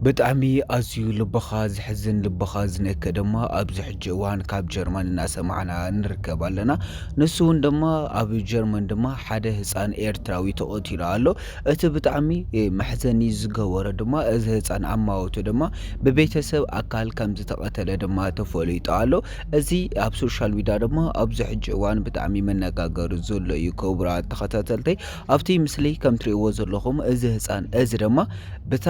ብጣዕሚ ኣዝዩ ልብኻ ዝሕዝን ልብኻ ዝነክእ ድማ ኣብዚ ሕጂ እዋን ካብ ጀርመን እናሰማዕና ንርከብ ኣለና። ንሱ እውን ድማ ኣብ ጀርመን ድማ ሓደ ህፃን ኤርትራዊ ተቐቲሉ ኣሎ። እቲ ብጣዕሚ መሕዘኒ ዝገበሮ ድማ እዚ ህፃን ኣማውቱ ድማ ብቤተሰብ ኣካል ከም ዝተቐተለ ድማ ተፈሊጡ ኣሎ። እዚ ኣብ ሶሻል ሚድያ ድማ ኣብዚ ሕጂ እዋን ብጣዕሚ መነጋገሪ ዘሎ እዩ። ክቡራት ተኸታተልተይ ኣብቲ ምስሊ ከም ትሪእዎ ዘለኹም እዚ ህፃን እዚ ድማ ብታ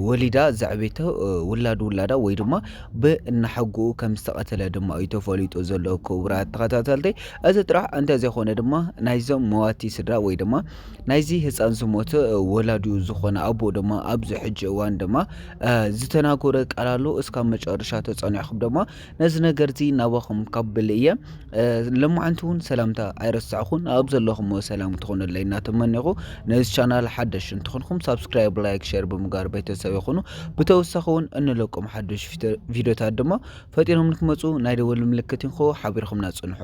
ወሊዳ ዘዕቤቶ ውላዳ ወይ ድማ ብእናሓጉኡ ከም ዝተቐተለ ድማ እዩ ተፈሊጡ ዘሎ። ክቡራት ተኸታተልተይ እዚ ጥራሕ እንተዘይኮነ ድማ ናይዞም መዋቲ ስድራ ወይ ድማ ናይዚ ህፃን ዝሞተ ወላዲኡ ዝኾነ ኣቦ ድማ ኣብዚ ሕጂ እዋን ድማ ዝተናገረ ቃል ኣሎ። እስካብ መጨረሻ ተፀኒዕኹም ድማ ነዚ ነገር እዚ ናባኹም ከብል እየ። ለማዓንቲ እውን ሰላምታ ኣይረሳዕኹን። ኣብ ዘለኹም ሰላም ትኾኑለይ እናተመኒኹ ነዚ ቻናል ሓደሽ እንትኾንኩም ሳብስክራይብ፣ ላይክ፣ ሼር ብምግባር ቤተሰብ ይኹኑ። ብተወሳኺ እውን እንለቆም ሓድሽ ቪድዮታት ድማ ፈጢኖም ንክመፁ ናይ ደወል ምልክት ኢንኹ ሓቢርኹምና ፅንሑ።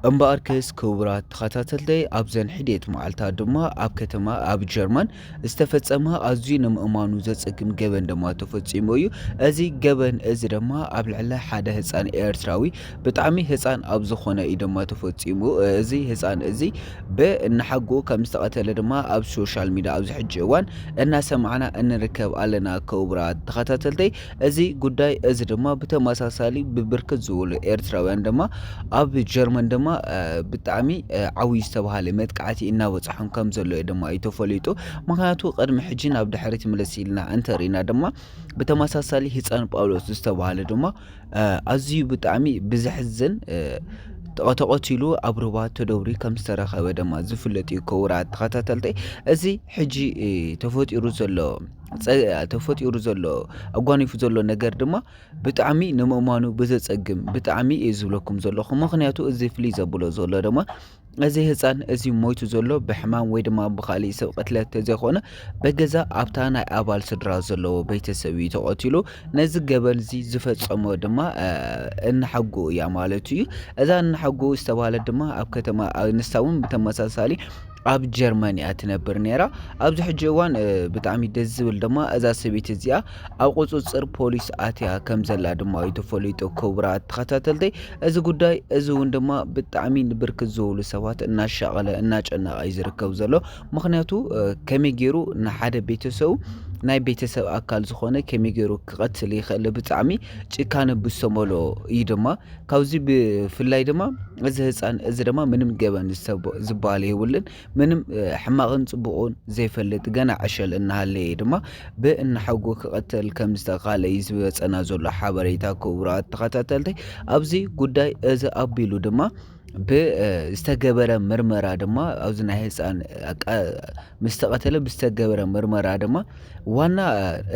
እምበኣርክስ ክቡራት ተኸታተልተይ ኣብዘን ሕድየት መዓልታት ድማ ኣብ ከተማ ኣብ ጀርመን ዝተፈፀመ ኣዝዩ ንምእማኑ ዘፀግም ገበን ድማ ተፈፂሙ እዩ። እዚ ገበን እዚ ድማ ኣብ ልዕሊ ሓደ ህፃን ኤርትራዊ ብጣዕሚ ህፃን ኣብ ዝኾነ እዩ ድማ ተፈፂሙ። እዚ ህፃን እዚ ብእናሓጉኡ ከም ዝተቐተለ ድማ ኣብ ሶሻል ሚድያ ኣብዚ ሕጂ እዋን እናሰማዕና እንርከብ ኣለና። ክቡራት ተኸታተልተይ እዚ ጉዳይ እዚ ድማ ብተመሳሳሊ ብብርክት ዝበሉ ኤርትራውያን ድማ ኣብ ጀርመን ድማ ብጣዕሚ ዓብይ ዝተባሃለ መጥቃዕቲ እናበፅሖም ከም ዘሎ ድማ እዩ ተፈሊጡ። ምክንያቱ ቅድሚ ሕጂ ናብ ድሕሪት መለስ ኢልና እንተሪና ድማ ብተመሳሳሊ ህፃን ጳውሎስ ዝተባሃለ ድማ ኣዝዩ ብጣዕሚ ብዘሕዝን ተቐቲሉ ኣብ ሩባ ተደብሪ ከም ዝተረኸበ ድማ ዝፍለጥ እዩ። ክቡራት ተኸታተልተይ እዚ ሕጂ ተፈጢሩ ዘሎ ኣጓኒፉ ዘሎ ነገር ድማ ብጣዕሚ ንምእማኑ ብዘፀግም ብጣዕሚ እዩ ዝብለኩም ዘለኹ። ምክንያቱ እዚ ፍልይ ዘብሎ ዘሎ ድማ እዚ ህፃን እዚ ሞይቱ ዘሎ ብሕማም ወይ ድማ ብካሊእ ሰብ ቅትለት ተዘይኮነ በገዛ ኣብታ ናይ ኣባል ስድራ ዘለዎ ቤተሰብ እዩ ተቐቲሉ። ነዚ ገበን እዚ ዝፈፀሞ ድማ እናሓጉኡ እያ ማለት እዩ። እዛ እናሓጉኡ ዝተባሃለት ድማ ኣብ ከተማ ንሳ እውን ብተመሳሳሊ ኣብ ጀርመን እያ ትነብር ነራ። ኣብዚ ሕጂ እዋን ብጣዕሚ ደስ ዝብል ድማ እዛ ሰበይቲ እዚኣ ኣብ ቁፅፅር ፖሊስ ኣትያ ከም ዘላ ድማ እዩ ተፈሊጡ። ክቡራት ተኸታተልተይ እዚ ጉዳይ እዚ እውን ድማ ብጣዕሚ ንብርክት ዝበሉ ሰባት እናሻቐለ እናጨነቐ እዩ ዝርከብ ዘሎ። ምክንያቱ ከመይ ገይሩ ንሓደ ቤተሰቡ ናይ ቤተሰብ ኣካል ዝኾነ ከመይ ገይሩ ክቐትል ይኽእል? ብጣዕሚ ጭካነ ብዝተመልኦ እዩ ድማ ካብዚ ብፍላይ ድማ እዚ ህፃን እዚ ድማ ምንም ገበን ዝበሃል የብልን ምንም ሕማቕን ፅቡቕን ዘይፈልጥ ገና ዕሸል እናሃለየ ድማ ብእናሓጉ ክቐተል ከም ዝተኻለ እዩ ዝበፀና ዘሎ ሓበሬታ። ክቡራት ተኸታተልተይ ኣብዚ ጉዳይ እዚ ኣቢሉ ድማ ብዝተገበረ ምርመራ ድማ ኣብዚ ናይ ህፃን ምስ ተቐተለ ብዝተገበረ ምርመራ ድማ ዋና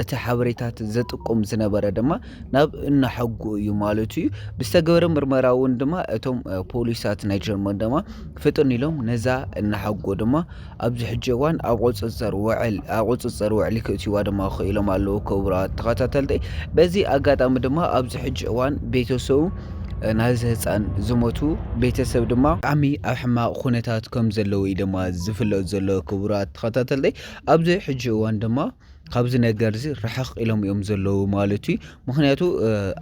እቲ ሓበሬታት ዘጥቁም ዝነበረ ድማ ናብ እናሓጉ እዩ ማለት እዩ። ብዝተገበረ ምርመራ እውን ድማ እቶም ፖሊሳት ናይ ጀርመን ድማ ፍጥን ኢሎም ነዛ እናሓጉ ድማ ኣብዚ ሕጂ እዋን ኣብ ቁፅፅር ውዕሊ ክእትይዋ ድማ ክኢሎም ኣለዉ። ክቡራት ተኸታተልተይ በዚ ኣጋጣሚ ድማ ኣብዚ ሕጂ እዋን ቤተሰቡ ናይዚ ህፃን ዝሞቱ ቤተሰብ ድማ ብጣዕሚ ኣብ ሕማቕ ኩነታት ከም ዘለዉ እዩ ድማ ዝፍለጥ ዘሎ። ክቡራት ተኸታተልተይ ኣብዚ ሕጂ እዋን ድማ ካብዚ ነገር እዚ ርሕቕ ኢሎም እዮም ዘለዉ ማለት እዩ። ምክንያቱ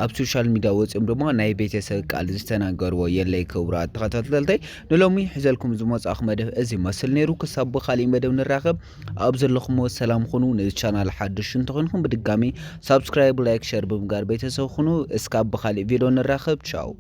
ኣብ ሶሻል ሚድያ ወፂኦም ድማ ናይ ቤተሰብ ቃል ዝተናገርዎ የለይ። ክቡራት ተኸታተልተይ ንሎሚ ሒዘልኩም ዝመጻእኹ መደብ እዚ መስል ነይሩ። ክሳብ ብኻሊእ መደብ ንራኸብ። ኣብ ዘለኹም ሰላም ኩኑ። ነዚ ቻናል ሓድሽ እንተኾንኩም ብድጋሚ ሳብስክራይብ፣ ላይክ፣ ሼር ብምግባር ቤተሰብ ኩኑ። እስካብ ብኻሊእ ቪድዮ ንራኸብ። ቻው